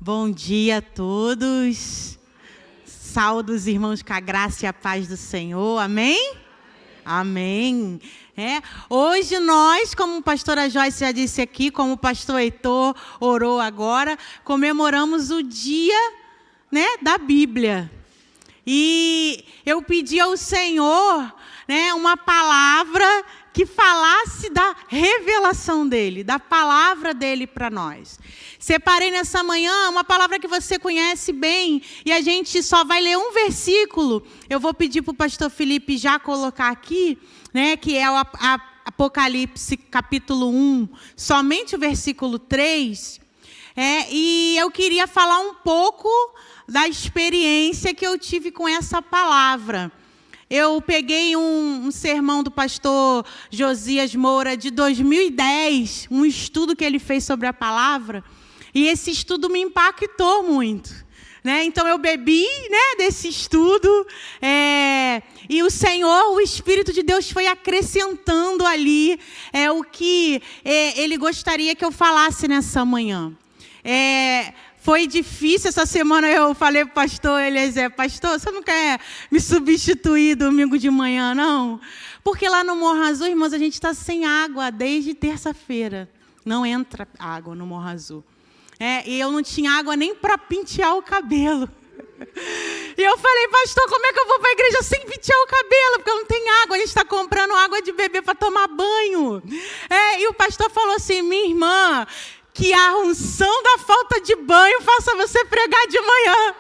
Bom dia a todos. Saúdo os irmãos com a graça e a paz do Senhor. Amém? Amém. Hoje nós, como a pastora Joyce já disse aqui, como o pastor Heitor orou agora, comemoramos o dia, da Bíblia. E eu pedi ao Senhor, uma palavra que falasse da revelação dele, da palavra dele para nós. Separei nessa manhã uma palavra que você conhece bem, e a gente só vai ler um versículo. Eu vou pedir para o pastor Felipe já colocar aqui, que é o Apocalipse capítulo 1, somente o versículo 3. E eu queria falar um pouco da experiência que eu tive com essa palavra. Eu peguei um sermão do pastor Josias Moura de 2010, um estudo que ele fez sobre a palavra, e esse estudo me impactou muito. Então eu bebi desse estudo, e o Senhor, o Espírito de Deus foi acrescentando ali o que Ele gostaria que eu falasse nessa manhã. Foi difícil essa semana, eu falei para o pastor Eliezer, pastor, você não quer me substituir domingo de manhã, não? Porque lá no Morro Azul, irmãos, a gente está sem água desde terça-feira. Não entra água no Morro Azul. E eu não tinha água nem para pentear o cabelo. E eu falei, pastor, como é que eu vou para a igreja sem pentear o cabelo? Porque eu não tenho água, a gente está comprando água de bebê para tomar banho. E o pastor falou assim, minha irmã, que a unção da falta de banho faça você pregar de manhã.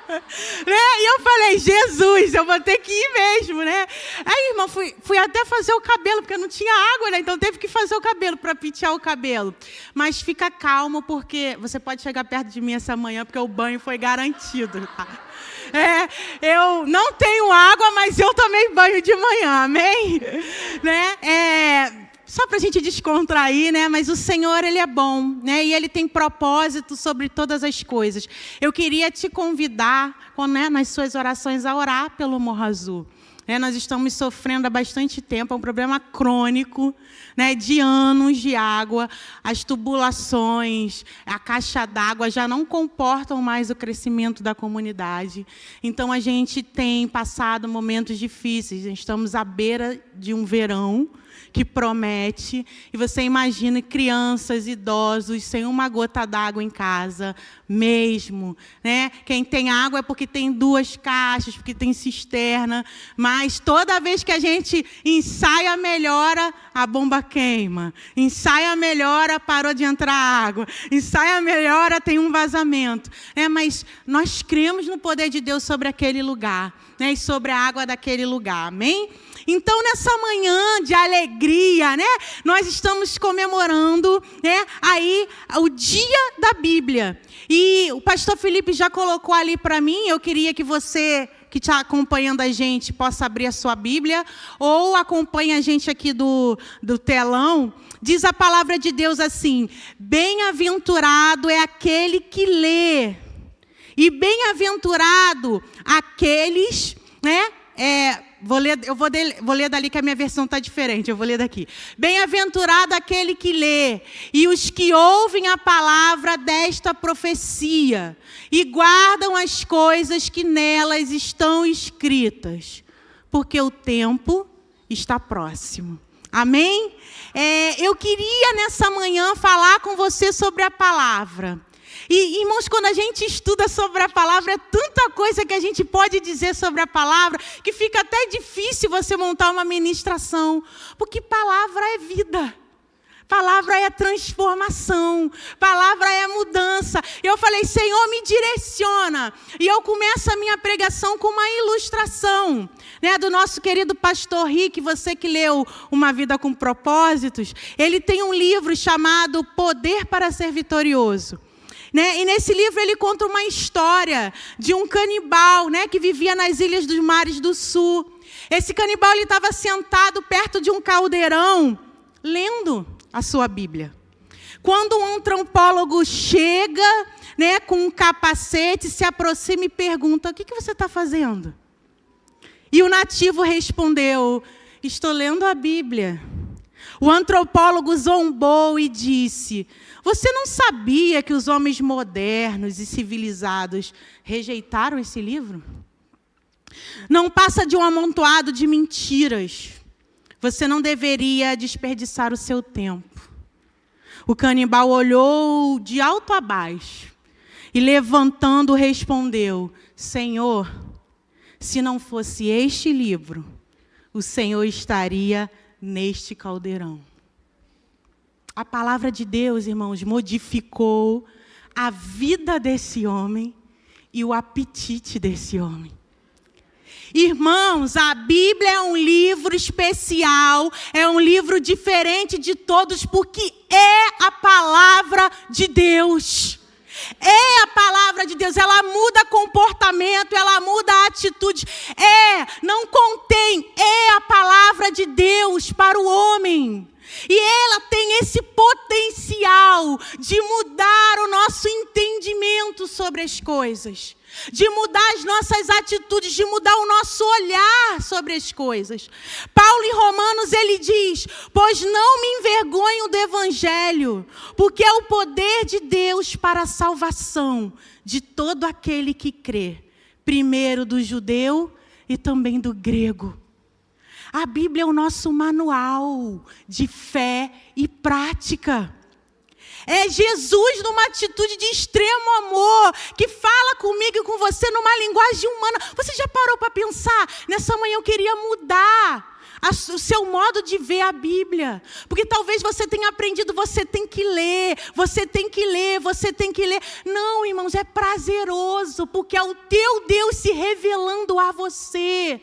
E eu falei, Jesus, eu vou ter que ir mesmo, Aí, irmão, fui até fazer o cabelo, porque não tinha água, então teve que fazer o cabelo para pentear o cabelo. Mas fica calmo, porque você pode chegar perto de mim essa manhã, porque o banho foi garantido. Eu não tenho água, mas eu tomei banho de manhã, amém? Só para a gente descontrair, mas o Senhor, Ele é bom, e Ele tem propósito sobre todas as coisas. Eu queria te convidar, nas suas orações, a orar pelo Morro Azul. Nós estamos sofrendo há bastante tempo, é um problema crônico, de anos de água. As tubulações, a caixa d'água já não comportam mais o crescimento da comunidade. Então, a gente tem passado momentos difíceis. Estamos à beira de um verão que promete, e você imagina crianças, idosos, sem uma gota d'água em casa, mesmo, Quem tem água é porque tem 2 caixas, porque tem cisterna, mas toda vez que a gente ensaia, melhora, a bomba queima, ensaia, melhora, parou de entrar água, ensaia, melhora, tem um vazamento, mas nós cremos no poder de Deus sobre aquele lugar, e sobre a água daquele lugar, amém? Então, nessa manhã de alegria, nós estamos comemorando, aí o dia da Bíblia. E o pastor Felipe já colocou ali para mim, eu queria que você que está acompanhando a gente possa abrir a sua Bíblia, ou acompanhe a gente aqui do telão. Diz a palavra de Deus assim, bem-aventurado é aquele que lê, e bem-aventurado aqueles, vou ler dali que a minha versão está diferente, eu vou ler daqui. Bem-aventurado aquele que lê, e os que ouvem a palavra desta profecia, e guardam as coisas que nelas estão escritas, porque o tempo está próximo. Amém? Eu queria nessa manhã falar com você sobre a palavra. E, irmãos, quando a gente estuda sobre a palavra, é tanta coisa que a gente pode dizer sobre a palavra, que fica até difícil você montar uma ministração, porque palavra é vida, palavra é transformação, palavra é mudança. Eu falei, Senhor, me direciona. E eu começo a minha pregação com uma ilustração, do nosso querido pastor Rick, você que leu Uma Vida com Propósitos. Ele tem um livro chamado Poder para Ser Vitorioso. E nesse livro ele conta uma história de um canibal, que vivia nas Ilhas dos Mares do Sul. Esse canibal estava sentado perto de um caldeirão, lendo a sua Bíblia. Quando um antropólogo chega, com um capacete, se aproxima e pergunta, o que você está fazendo? E o nativo respondeu, estou lendo a Bíblia. O antropólogo zombou e disse: você não sabia que os homens modernos e civilizados rejeitaram esse livro? Não passa de um amontoado de mentiras. Você não deveria desperdiçar o seu tempo. O canibal olhou de alto a baixo e, levantando, respondeu: Senhor, se não fosse este livro, o Senhor estaria neste caldeirão. A palavra de Deus, irmãos, modificou a vida desse homem e o apetite desse homem. Irmãos, a Bíblia é um livro especial, é um livro diferente de todos, porque é a palavra de Deus. É a palavra de Deus, ela muda comportamento, ela muda atitude. Não contém, é a palavra de Deus para o homem. E ela tem esse potencial de mudar o nosso entendimento sobre as coisas, de mudar as nossas atitudes, de mudar o nosso olhar sobre as coisas. Paulo, em Romanos, ele diz: pois não me envergonho do Evangelho, porque é o poder de Deus para a salvação de todo aquele que crê, primeiro do judeu e também do grego. A Bíblia é o nosso manual de fé e prática. É Jesus numa atitude de extremo amor, que fala comigo e com você numa linguagem humana. Você já parou para pensar? Nessa manhã eu queria mudar o seu modo de ver a Bíblia. Porque talvez você tenha aprendido, você tem que ler, você tem que ler, você tem que ler. Não, irmãos, é prazeroso, porque é o teu Deus se revelando a você.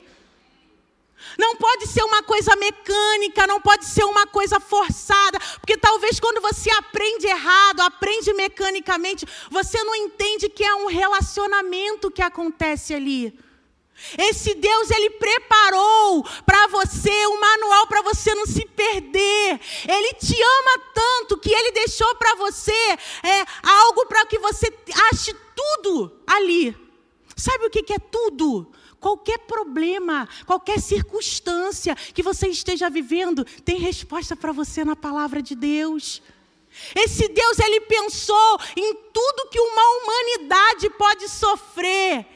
Não pode ser uma coisa mecânica, não pode ser uma coisa forçada, porque talvez quando você aprende errado, aprende mecanicamente, você não entende que é um relacionamento que acontece ali. Esse Deus, ele preparou para você um manual para você não se perder. Ele te ama tanto que ele deixou para você algo para que você ache tudo ali. Sabe o que é tudo? Qualquer problema, qualquer circunstância que você esteja vivendo, tem resposta para você na palavra de Deus. Esse Deus, ele pensou em tudo que uma humanidade pode sofrer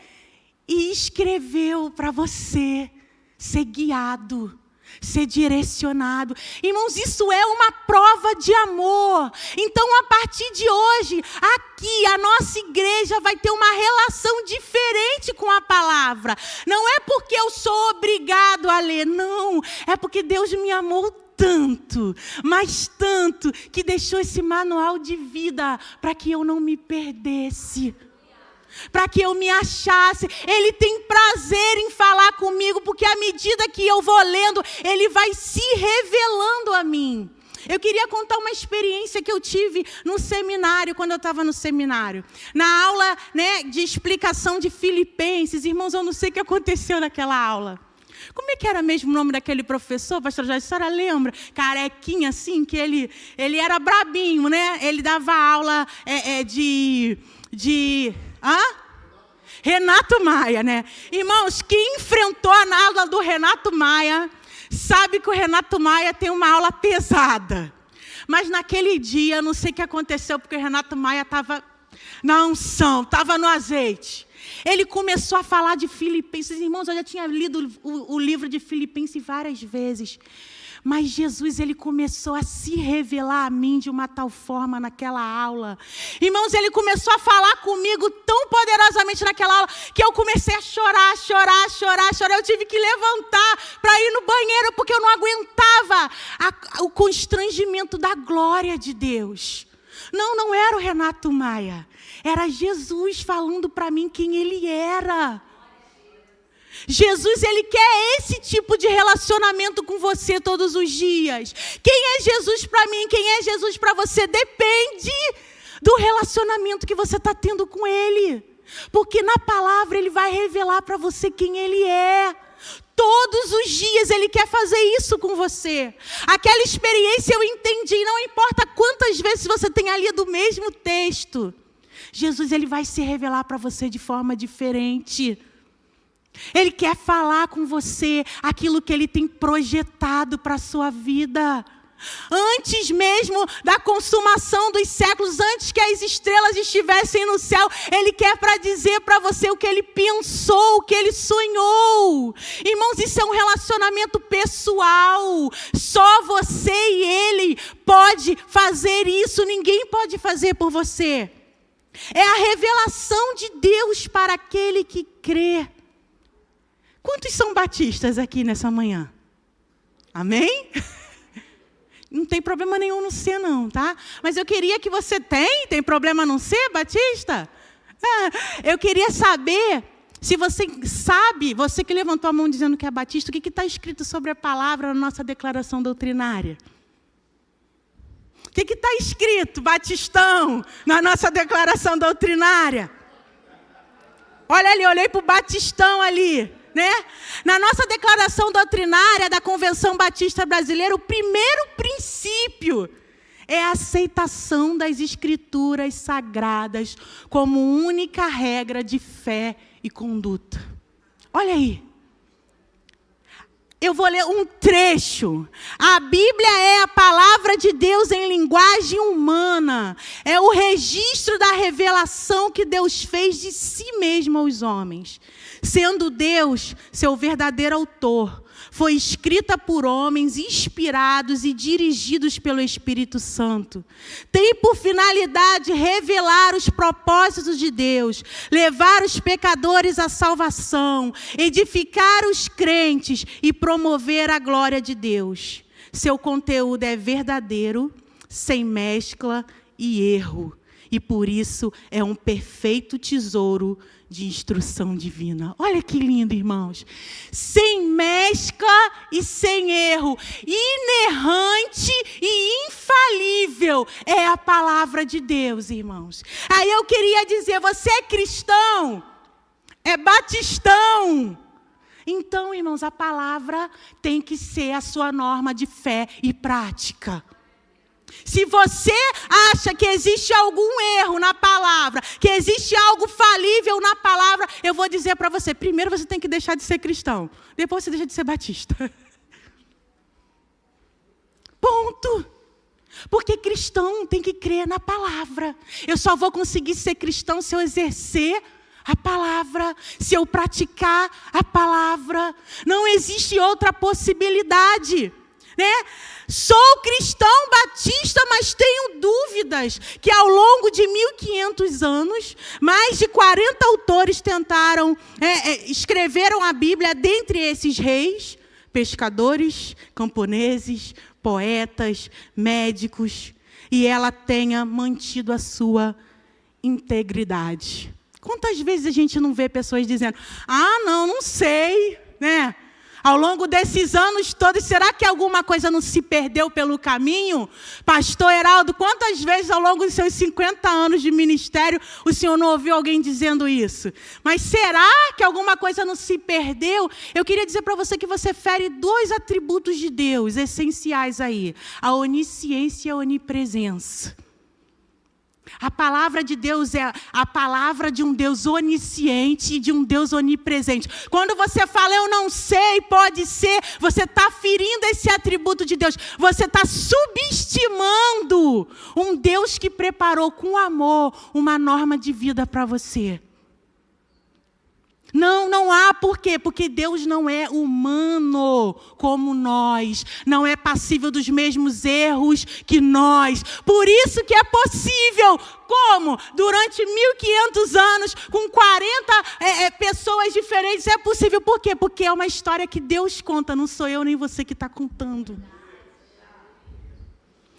e escreveu para você ser guiado, ser direcionado. Irmãos, isso é uma prova de amor. Então, a partir de hoje, aqui, a nossa igreja vai ter uma relação diferente com a palavra. Não é porque eu sou obrigado a ler, não. É porque Deus me amou tanto, mas tanto, que deixou esse manual de vida para que eu não me perdesse, para que eu me achasse. Ele tem prazer em falar comigo, porque à medida que eu vou lendo, ele vai se revelando a mim. Eu queria contar uma experiência que eu tive no seminário, quando eu estava no seminário. Na aula, de explicação de Filipenses. Irmãos, eu não sei o que aconteceu naquela aula. Como é que era mesmo o nome daquele professor, pastor Jorge? A senhora lembra? Carequinha assim, que ele era brabinho, né? Ele dava aula Renato Maia, né? Irmãos, quem enfrentou a aula do Renato Maia, sabe que o Renato Maia tem uma aula pesada. Mas naquele dia, não sei o que aconteceu, porque o Renato Maia estava na unção, estava no azeite. Ele começou a falar de Filipenses. Irmãos, eu já tinha lido o livro de Filipenses várias vezes. Mas Jesus, ele começou a se revelar a mim de uma tal forma naquela aula. Irmãos, ele começou a falar comigo tão poderosamente naquela aula, que eu comecei a chorar. Eu tive que levantar para ir no banheiro, porque eu não aguentava o constrangimento da glória de Deus. Não era o Renato Maia. Era Jesus falando para mim quem ele era. Jesus, ele quer esse tipo de relacionamento com você todos os dias. Quem é Jesus para mim, quem é Jesus para você, depende do relacionamento que você está tendo com ele. Porque na palavra ele vai revelar para você quem ele é. Todos os dias ele quer fazer isso com você. Aquela experiência eu entendi, não importa quantas vezes você tenha lido o mesmo texto. Jesus, ele vai se revelar para você de forma diferente. Ele quer falar com você aquilo que ele tem projetado para a sua vida. Antes mesmo da consumação dos séculos, antes que as estrelas estivessem no céu, Ele quer para dizer para você o que Ele pensou, o que Ele sonhou. Irmãos, isso é um relacionamento pessoal. Só você e Ele pode fazer isso, ninguém pode fazer por você. É a revelação de Deus para aquele que crê. Quantos são batistas aqui nessa manhã? Amém? Não tem problema nenhum não ser, não, tá? Mas eu queria que você tem problema não ser batista? Eu queria saber se você sabe, você que levantou a mão dizendo que é batista, o que está escrito sobre a palavra na nossa declaração doutrinária? O que está escrito, batistão, na nossa declaração doutrinária? Olha ali, olhei para o batistão ali. Né? Na nossa declaração doutrinária da Convenção Batista Brasileira, o primeiro princípio é a aceitação das Escrituras Sagradas como única regra de fé e conduta. Olha aí. Eu vou ler um trecho. A Bíblia é a palavra de Deus em linguagem humana. É o registro da revelação que Deus fez de si mesmo aos homens. Sendo Deus seu verdadeiro autor, foi escrita por homens inspirados e dirigidos pelo Espírito Santo. Tem por finalidade revelar os propósitos de Deus, levar os pecadores à salvação, edificar os crentes e promover a glória de Deus. Seu conteúdo é verdadeiro, sem mescla e erro. E por isso é um perfeito tesouro de instrução divina. Olha que lindo, irmãos. Sem mescla e sem erro. Inerrante e infalível é a palavra de Deus, irmãos. Aí eu queria dizer, você é cristão? É batistão? Então, irmãos, a palavra tem que ser a sua norma de fé e prática. Se você acha que existe algum erro na palavra, que existe algo falível na palavra, eu vou dizer para você, primeiro você tem que deixar de ser cristão, depois você deixa de ser batista. Ponto. Porque cristão tem que crer na palavra. Eu só vou conseguir ser cristão se eu exercer a palavra, se eu praticar a palavra. Não existe outra possibilidade, né? Sou cristão batista, mas tenho dúvidas que ao longo de 1500 anos, mais de 40 autores escreveram a Bíblia, dentre esses reis, pescadores, camponeses, poetas, médicos, e ela tenha mantido a sua integridade. Quantas vezes a gente não vê pessoas dizendo, não sei, né? Ao longo desses anos todos, será que alguma coisa não se perdeu pelo caminho? Pastor Heraldo, quantas vezes ao longo dos seus 50 anos de ministério o senhor não ouviu alguém dizendo isso? Mas será que alguma coisa não se perdeu? Eu queria dizer para você que você fere 2 atributos de Deus essenciais aí. A onisciência e a onipresença. A palavra de Deus é a palavra de um Deus onisciente e de um Deus onipresente. Quando você fala, eu não sei, pode ser, você está ferindo esse atributo de Deus. Você está subestimando um Deus que preparou com amor uma norma de vida para você. Não há por quê? Porque Deus não é humano como nós. Não é passível dos mesmos erros que nós. Por isso que é possível. Como? Durante 1500 anos, com 40 pessoas diferentes, é possível. Por quê? Porque é uma história que Deus conta. Não sou eu nem você que está contando.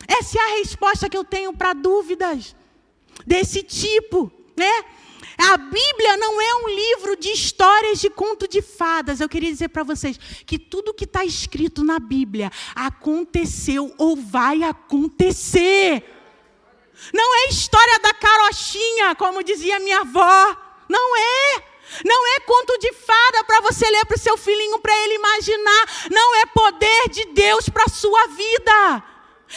Essa é a resposta que eu tenho para dúvidas desse tipo, né? A Bíblia não é um livro de histórias de conto de fadas. Eu queria dizer para vocês que tudo que está escrito na Bíblia aconteceu ou vai acontecer. Não é história da carochinha, como dizia minha avó. Não é. Não é conto de fada para você ler para o seu filhinho, para ele imaginar. Não é poder de Deus para a sua vida.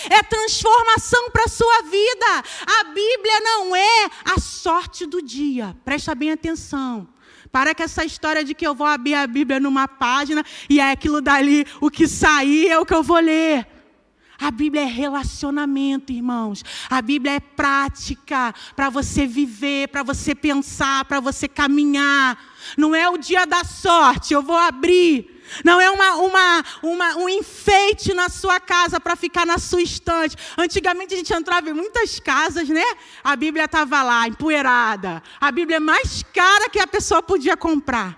É transformação para a sua vida. A Bíblia não é a sorte do dia. Presta bem atenção. Para com essa história de que eu vou abrir a Bíblia numa página e é aquilo dali, o que sair é o que eu vou ler. A Bíblia é relacionamento, irmãos. A Bíblia é prática para você viver, para você pensar, para você caminhar. Não é o dia da sorte, eu vou abrir. Não é um enfeite na sua casa para ficar na sua estante. Antigamente a gente entrava em muitas casas, né? A Bíblia estava lá, empoeirada. A Bíblia é mais cara que a pessoa podia comprar.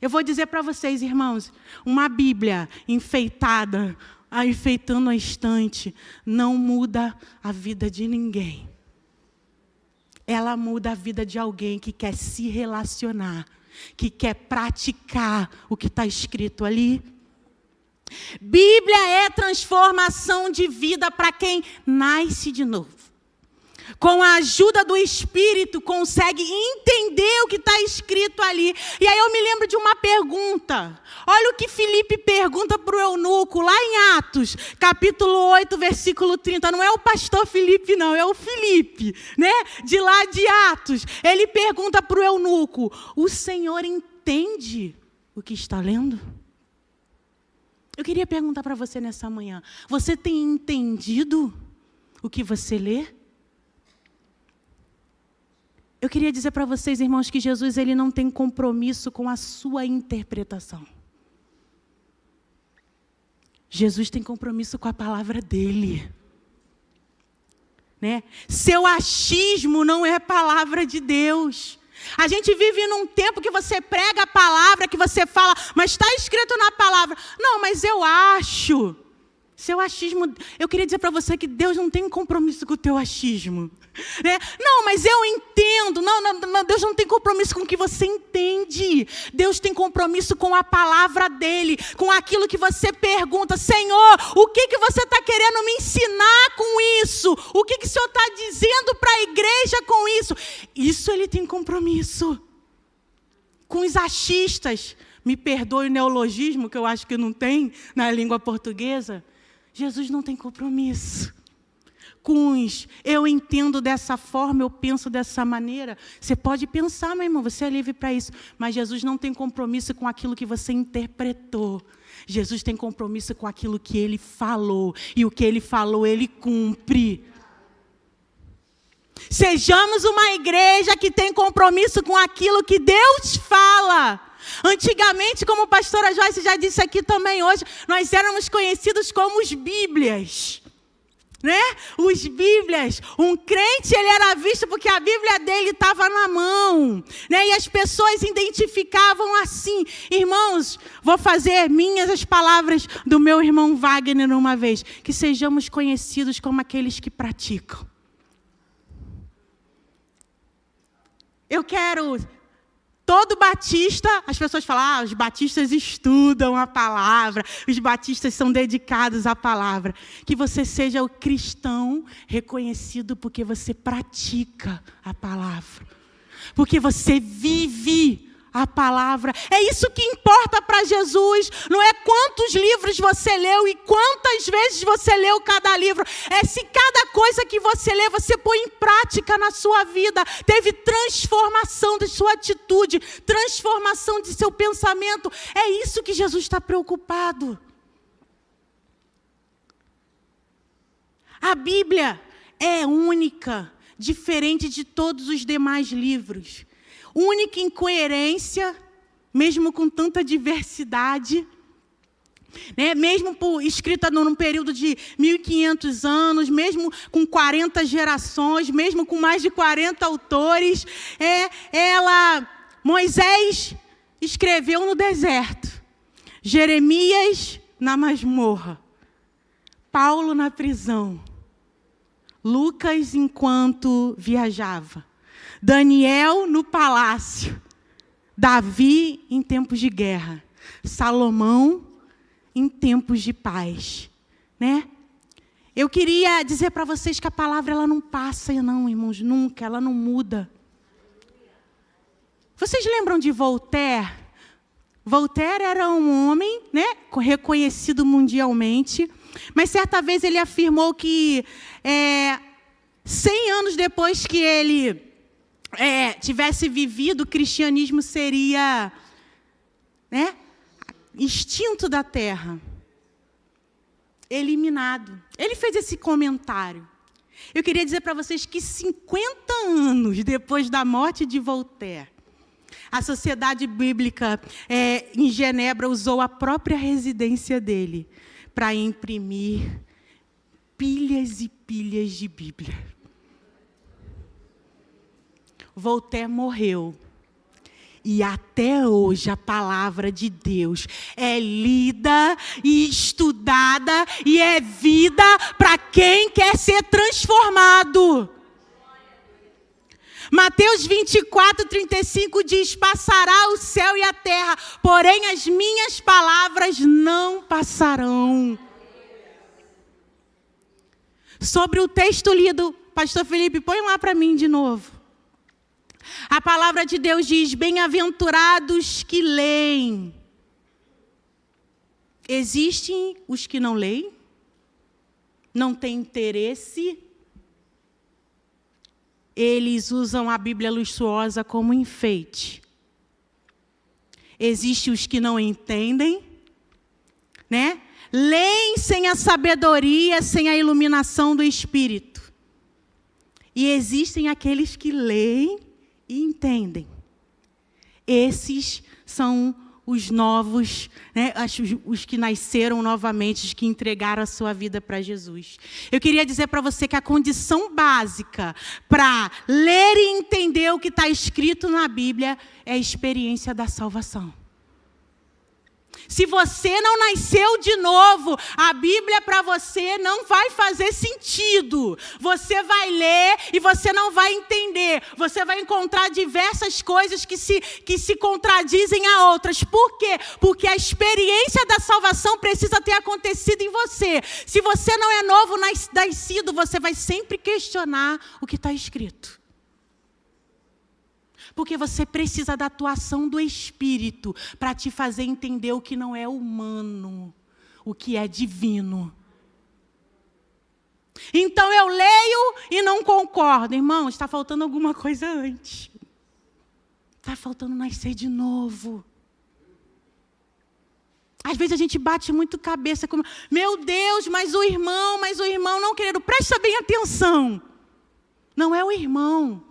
Eu vou dizer para vocês, irmãos, uma Bíblia enfeitada, enfeitando a estante, não muda a vida de ninguém. Ela muda a vida de alguém que quer se relacionar, que quer praticar o que está escrito ali. Bíblia é transformação de vida para quem nasce de novo. Com a ajuda do Espírito, consegue entender o que está escrito ali. E aí eu me lembro de uma pergunta. Olha o que Filipe pergunta para o eunuco, lá em Atos, capítulo 8, versículo 30. Não é o pastor Filipe, não, é o Filipe, né? De lá de Atos. Ele pergunta para o eunuco, o Senhor entende o que está lendo? Eu queria perguntar para você nessa manhã, você tem entendido o que você lê? Eu queria dizer para vocês, irmãos, que Jesus ele não tem compromisso com a sua interpretação. Jesus tem compromisso com a palavra dele. Né? Seu achismo não é palavra de Deus. A gente vive num tempo que você prega a palavra, que você fala, mas está escrito na palavra. Não, mas eu acho. Seu achismo, eu queria dizer para você que Deus não tem compromisso com o teu achismo. Né? Não, mas eu entendo. Não, Deus não tem compromisso com o que você entende. Deus tem compromisso com a palavra dele, com aquilo que você pergunta. Senhor, o que você está querendo me ensinar com isso? O que o Senhor está dizendo para a igreja com isso? Isso ele tem compromisso. Com os achistas, me perdoe o neologismo, que eu acho que não tem na língua portuguesa. Jesus não tem compromisso. Com os, eu entendo dessa forma, eu penso dessa maneira. Você pode pensar, meu irmão, você é livre para isso. Mas Jesus não tem compromisso com aquilo que você interpretou. Jesus tem compromisso com aquilo que ele falou. E o que ele falou, ele cumpre. Sejamos uma igreja que tem compromisso com aquilo que Deus fala. Antigamente, como a pastora Joyce já disse aqui também hoje, nós éramos conhecidos como os Bíblias. Né? Os Bíblias. Um crente, ele era visto porque a Bíblia dele estava na mão. Né? E as pessoas identificavam assim. Irmãos, vou fazer minhas as palavras do meu irmão Wagner uma vez. Que sejamos conhecidos como aqueles que praticam. Eu quero... Todo batista, as pessoas falam, os batistas estudam a palavra, os batistas são dedicados à palavra. Que você seja o cristão reconhecido porque você pratica a palavra. Porque você vive a palavra. É isso que importa para Jesus. Não é quantos livros você leu e quantas vezes você leu cada livro. É se cada coisa que você lê, você põe em prática na sua vida. Teve transformação de sua atitude, transformação de seu pensamento. É isso que Jesus está preocupado. A Bíblia é única, diferente de todos os demais livros. Única em coerência, mesmo com tanta diversidade, né? Mesmo escrita num período de 1.500 anos, mesmo com 40 gerações, mesmo com mais de 40 autores, Moisés escreveu no deserto, Jeremias na masmorra, Paulo na prisão, Lucas enquanto viajava, Daniel no palácio, Davi em tempos de guerra, Salomão em tempos de paz, né? Eu queria dizer para vocês que a palavra ela não passa, não, irmãos, nunca, ela não muda. Vocês lembram de Voltaire? Voltaire era um homem, né, reconhecido mundialmente, mas certa vez ele afirmou que 100 anos depois que ele tivesse vivido, o cristianismo seria, né, extinto da terra. eliminado. Ele fez esse comentário. Eu queria dizer para vocês que 50 anos depois da morte de Voltaire, a Sociedade Bíblica em Genebra usou a própria residência dele para imprimir pilhas e pilhas de Bíblia. Voltaire morreu. E até hoje a palavra de Deus é lida e estudada e é vida para quem quer ser transformado. Mateus 24:35 diz: passará o céu e a terra, porém as minhas palavras não passarão. Sobre o texto lido, pastor Felipe, põe lá para mim de novo. A palavra de Deus diz: bem-aventurados que leem. Existem os que não leem, não têm interesse. Eles usam a Bíblia luxuosa como enfeite. Existem os que não entendem, né? Leem sem a sabedoria, sem a iluminação do Espírito. E existem aqueles que leem e entendem. Esses são os novos, né, os que nasceram novamente, os que entregaram a sua vida para Jesus. Eu queria dizer para você que a condição básica para ler e entender o que está escrito na Bíblia é a experiência da salvação. Se você não nasceu de novo, a Bíblia para você não vai fazer sentido. Você vai ler e você não vai entender. Você vai encontrar diversas coisas que se contradizem a outras. Por quê? Porque a experiência da salvação precisa ter acontecido em você. Se você não é novo nascido, você vai sempre questionar o que está escrito. Porque você precisa da atuação do Espírito para te fazer entender o que não é humano, o que é divino. Então eu leio e não concordo. Irmão, está faltando alguma coisa antes. Está faltando nascer de novo. Às vezes a gente bate muito cabeça com: meu Deus, mas o irmão não querendo. Presta bem atenção. Não é o irmão.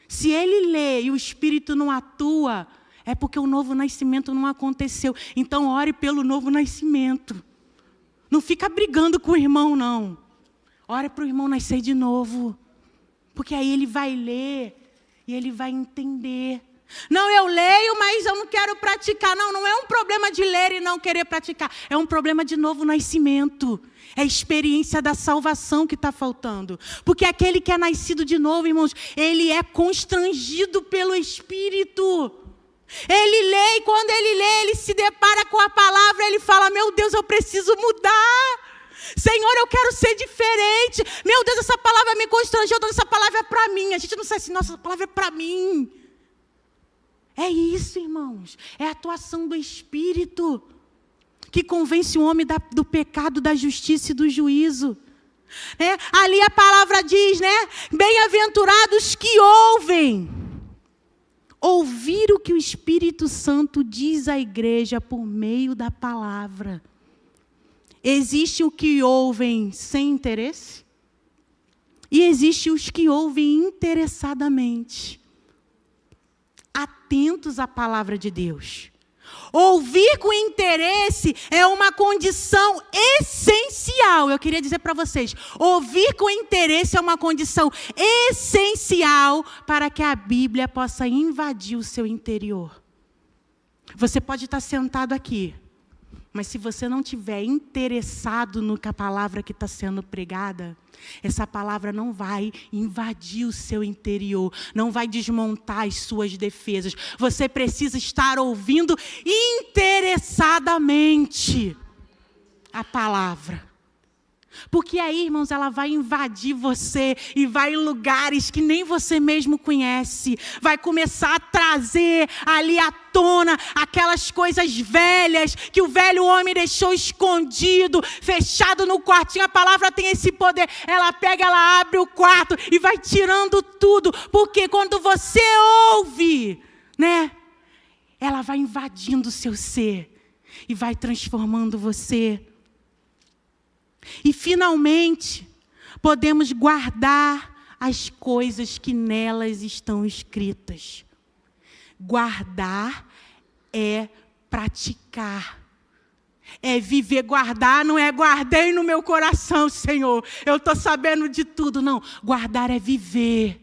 Se ele lê e o Espírito não atua, é porque o novo nascimento não aconteceu. Então, ore pelo novo nascimento. Não fica brigando com o irmão, não. Ore para o irmão nascer de novo. Porque aí ele vai ler e ele vai entender. Não, eu leio, mas eu não quero praticar. Não, não é um problema de ler e não querer praticar. É um problema de novo nascimento. É a experiência da salvação que está faltando. Porque aquele que é nascido de novo, irmãos, ele é constrangido pelo Espírito. Ele lê e quando ele lê, ele se depara com a palavra, ele fala: meu Deus, eu preciso mudar. Senhor, eu quero ser diferente. Meu Deus, essa palavra me constrangeu, essa palavra é para mim. A gente não sabe assim: nossa, essa palavra é para mim. É isso, irmãos. É a atuação do Espírito que convence o homem do pecado, da justiça e do juízo. Ali a palavra diz, né? Bem-aventurados que ouvem. Ouvir o que o Espírito Santo diz à igreja por meio da palavra. Existe o que ouvem sem interesse e existe os que ouvem interessadamente, atentos à palavra de Deus. Ouvir com interesse é uma condição essencial. Eu queria dizer para vocês, ouvir com interesse é uma condição essencial para que a Bíblia possa invadir o seu interior. Você pode estar sentado aqui, mas se você não estiver interessado no que a palavra que está sendo pregada, essa palavra não vai invadir o seu interior, não vai desmontar as suas defesas. Você precisa estar ouvindo interessadamente a palavra. Porque aí, irmãos, ela vai invadir você e vai em lugares que nem você mesmo conhece. Vai começar a trazer ali à tona aquelas coisas velhas que o velho homem deixou escondido, fechado no quartinho. A palavra tem esse poder. Ela pega, ela abre o quarto e vai tirando tudo. Porque quando você ouve, né? Ela vai invadindo o seu ser e vai transformando você. E, finalmente, podemos guardar as coisas que nelas estão escritas. Guardar é praticar. É viver. Guardar não é guardei no meu coração, Senhor, eu estou sabendo de tudo. Não, guardar é viver.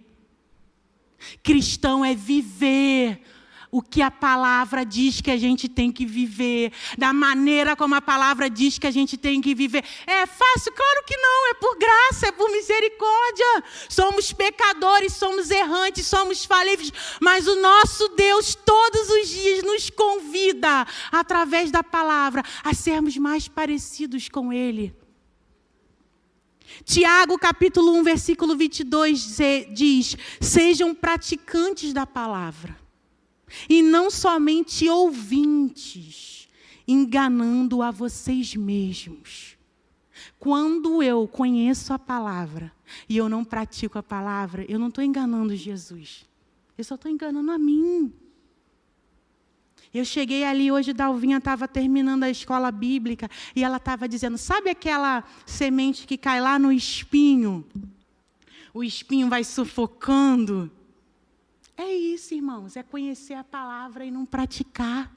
Cristão é viver o que a palavra diz que a gente tem que viver, da maneira como a palavra diz que a gente tem que viver. É fácil? Claro que não, é por graça, é por misericórdia. Somos pecadores, somos errantes, somos falíveis, mas o nosso Deus todos os dias nos convida, através da palavra, a sermos mais parecidos com Ele. Tiago, capítulo 1, versículo 22, diz: sejam praticantes da palavra, e não somente ouvintes, enganando a vocês mesmos. Quando eu conheço a palavra e eu não pratico a palavra, eu não estou enganando Jesus. Eu só estou enganando a mim. Eu cheguei ali, hoje Dalvinha estava terminando a escola bíblica, e ela estava dizendo, sabe aquela semente que cai lá no espinho? O espinho vai sufocando. É isso, irmãos, é conhecer a palavra e não praticar.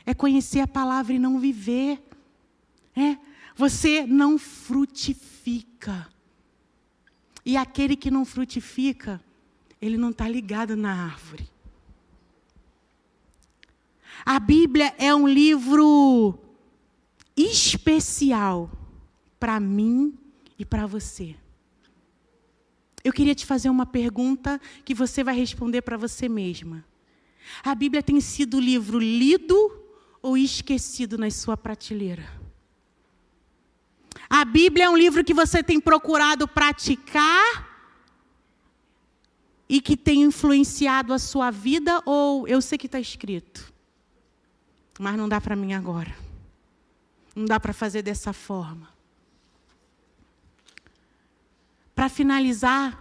É conhecer a palavra e não viver. Você não frutifica. E aquele que não frutifica, ele não está ligado na árvore. A Bíblia é um livro especial para mim e para você. Eu queria te fazer uma pergunta que você vai responder para você mesma. A Bíblia tem sido livro lido ou esquecido na sua prateleira? A Bíblia é um livro que você tem procurado praticar e que tem influenciado a sua vida, ou eu sei que está escrito, mas não dá para mim agora. Não dá para fazer dessa forma. Para finalizar,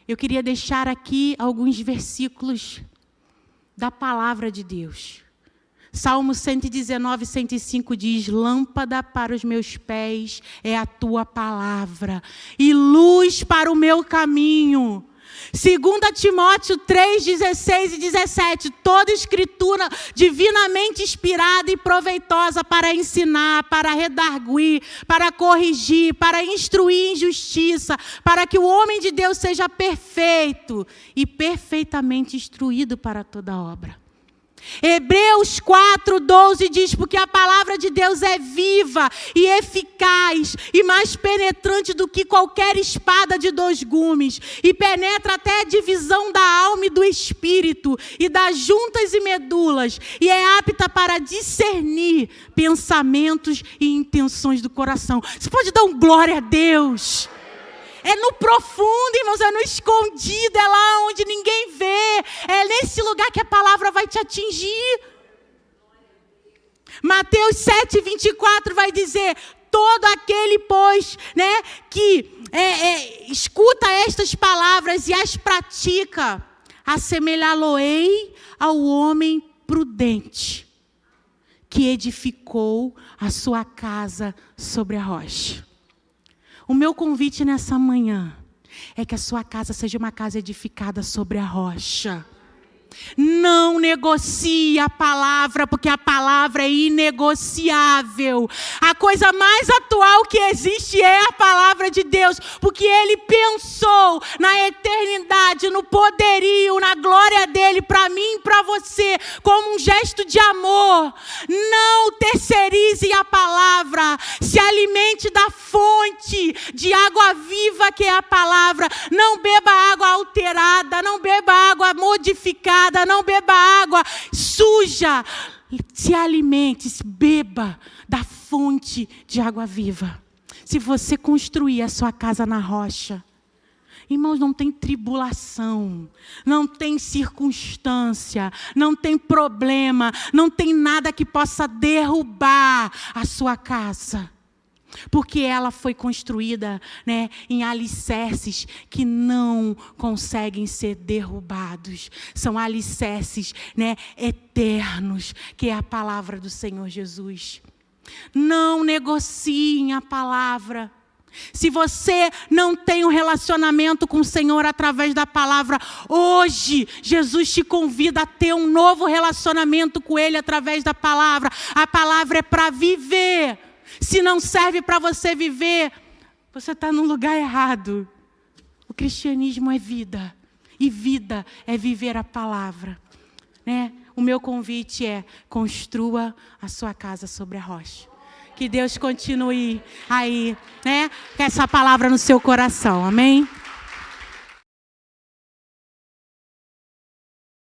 eu queria deixar aqui alguns versículos da palavra de Deus. Salmo 119, 105 diz: lâmpada para os meus pés é a tua palavra, e luz para o meu caminho. 2 Timóteo 3, 16 e 17, toda escritura divinamente inspirada e proveitosa para ensinar, para redarguir, para corrigir, para instruir em justiça, para que o homem de Deus seja perfeito e perfeitamente instruído para toda obra. Hebreus 4, 12 diz, porque a palavra de Deus é viva e eficaz e mais penetrante do que qualquer espada de 2 gumes, e penetra até a divisão da alma e do espírito e das juntas e medulas, e é apta para discernir pensamentos e intenções do coração. Você pode dar um glória a Deus? É no profundo, irmãos, é no escondido, é lá onde ninguém vê. É nesse lugar que a palavra vai te atingir. Mateus 7, 24 vai dizer, todo aquele, pois, que escuta estas palavras e as pratica, assemelhá-lo-ei ao homem prudente, que edificou a sua casa sobre a rocha. O meu convite nessa manhã é que a sua casa seja uma casa edificada sobre a rocha. Não negocie a palavra, porque a palavra é inegociável. A coisa mais atual que existe é a palavra de Deus, porque Ele pensou na eternidade, no poderio, na glória dEle para mim e para você, como um gesto de amor. Não terceirize a palavra, se alimente da fonte de água viva que é a palavra. Não beba água alterada, não beba água modificada, não beba água suja. Se alimente, beba da fonte de água viva. Se você construir a sua casa na rocha, irmãos, não tem tribulação, não tem circunstância, não tem problema, não tem nada que possa derrubar a sua casa. Porque ela foi construída, em alicerces que não conseguem ser derrubados. São alicerces, eternos, que é a palavra do Senhor Jesus. Não negociem a palavra. Se você não tem um relacionamento com o Senhor através da palavra, hoje Jesus te convida a ter um novo relacionamento com Ele através da palavra. A palavra é para viver. Se não serve para você viver, você está no lugar errado. O cristianismo é vida. E vida é viver a palavra. Né? O meu convite é: construa a sua casa sobre a rocha. Que Deus continue aí, né, com essa palavra no seu coração. Amém?